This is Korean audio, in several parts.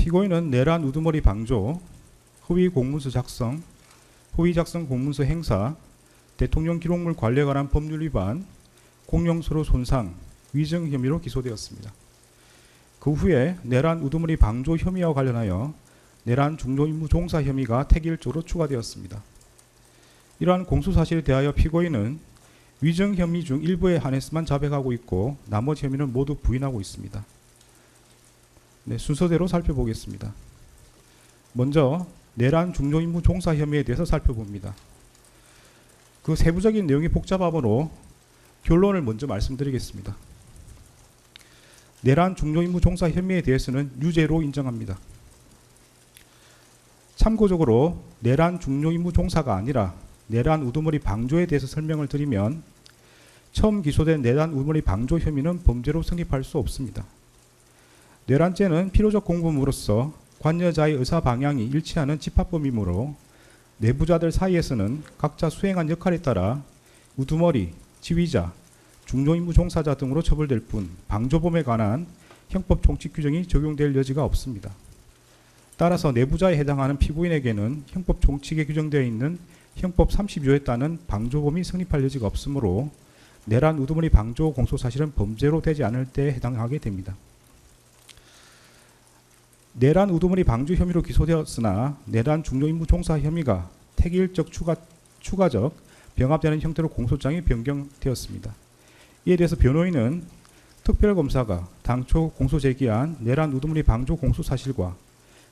피고인은 내란 우두머리 방조, 허위 공문서 작성, 허위 작성 공문서 행사, 대통령 기록물 관리에 관한 법률 위반, 공용서류 손상, 위증 혐의로 기소되었습니다. 그 후에 내란 우두머리 방조 혐의와 관련하여 내란 중요임무 종사 혐의가 택일적으로 추가되었습니다. 이러한 공소사실에 대하여 피고인은 위증 혐의 중 일부에 한해서만 자백하고 있고 나머지 혐의는 모두 부인하고 있습니다. 순서대로 살펴보겠습니다. 먼저 내란 중요임무 종사 혐의에 대해서 살펴봅니다. 그 세부적인 내용이 복잡하므로 결론을 먼저 말씀드리겠습니다. 내란 중요임무 종사 혐의에 대해서는 유죄로 인정합니다. 참고적으로 내란 중요임무 종사가 아니라 내란 우두머리 방조에 대해서 설명을 드리면 처음 기소된 내란 우두머리 방조 혐의는 범죄로 성립할 수 없습니다. 내란죄는 필요적 공범으로서 관여자의 의사 방향이 일치하는 집합범이므로 내부자들 사이에서는 각자 수행한 역할에 따라 우두머리, 지휘자, 중요임무 종사자 등으로 처벌될 뿐 방조범에 관한 형법 총칙 규정이 적용될 여지가 없습니다. 따라서 내부자에 해당하는 피고인에게는 형법 총칙에 규정되어 있는 형법 30조에 따른 방조범이 성립할 여지가 없으므로 내란 우두머리 방조 공소사실은 범죄로 되지 않을 때에 해당하게 됩니다. 내란 우두머리 방조 혐의로 기소되었으나 내란 중요임무 종사 혐의가 택일적 추가적 병합되는 형태로 공소장이 변경되었습니다. 이에 대해서 변호인은 특별검사가 당초 공소 제기한 내란 우두머리 방조 공소사실과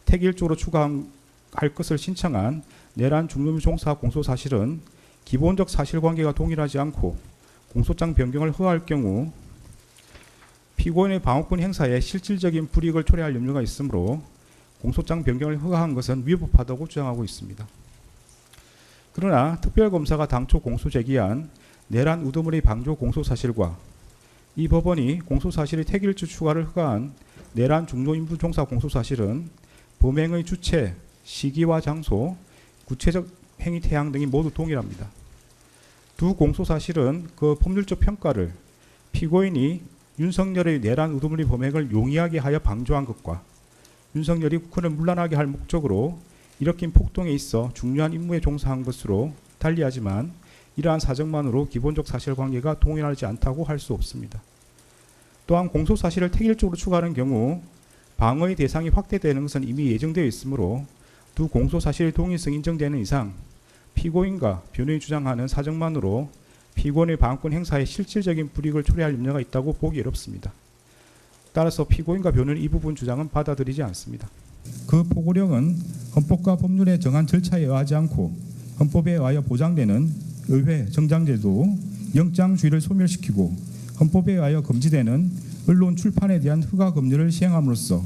택일적으로 추가할 것을 신청한 내란 중요임무 종사 공소사실은 기본적 사실관계가 동일하지 않고 공소장 변경을 허가할 경우 피고인의 방어권 행사에 실질적인 불이익을 초래할 염려가 있으므로 공소장 변경을 허가한 것은 위법하다고 주장하고 있습니다. 그러나 특별검사가 당초 공소 제기한 내란 우두머리 방조 공소사실과 이 법원이 공소사실의 택일적 추가를 허가한 내란 중요임무 종사 공소사실은 범행의 주체, 시기와 장소, 구체적 행위 태양 등이 모두 동일합니다. 두 공소사실은 그 법률적 평가를 피고인이 윤석열의 내란 우두머리 범행을 용이하게 하여 방조한 것과 윤석열이 국헌을 문란하게 할 목적으로 일으킨 폭동에 있어 중요한 임무에 종사한 것으로 달리하지만 이러한 사정만으로 기본적 사실관계가 동일하지 않다고 할 수 없습니다. 또한 공소사실을 택일적으로 추가하는 경우 방어의 대상이 확대되는 것은 이미 예정되어 있으므로 두 공소사실의 동일성이 인정되는 이상 피고인과 변호인이 주장하는 사정만으로 피고인의 방어권 행사에 실질적인 불이익을 초래할 염려가 있다고 보기 어렵습니다. 따라서 피고인과 변호인은 이 부분 주장은 받아들이지 않습니다. 그 포고령은 헌법과 법률에 정한 절차에 의하지 않고 헌법에 의하여 보장되는 의회, 정당제도, 영장주의를 소멸시키고 헌법에 의하여 금지되는 언론 출판에 대한 허가 금지를 시행함으로써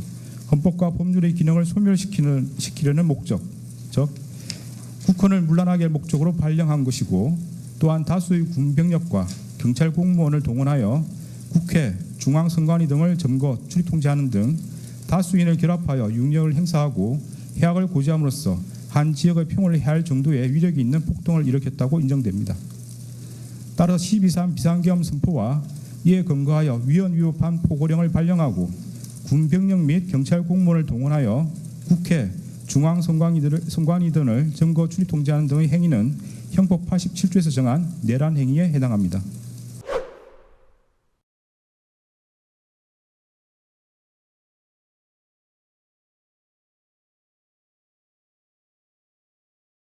헌법과 법률의 기능을 소멸시키려는 목적, 즉 국헌을 문란하게 할 목적으로 발령한 것이고 또한 다수의 군병력과 경찰 공무원을 동원하여 국회, 중앙선관위 등을 점거, 출입 통제하는 등 다수인을 결합하여 육력을 행사하고 해악을 고지함으로써 한 지역의 평화를 해할 정도의 위력이 있는 폭동을 일으켰다고 인정됩니다. 따라서 12.3 비상계엄 선포와 이에 근거하여 위헌위법한 포고령을 발령하고 군병력 및 경찰 공무원을 동원하여 국회, 중앙선관위 등을 점거, 출입 통제하는 등의 행위는 형법 87조에서 정한 내란 행위에 해당합니다.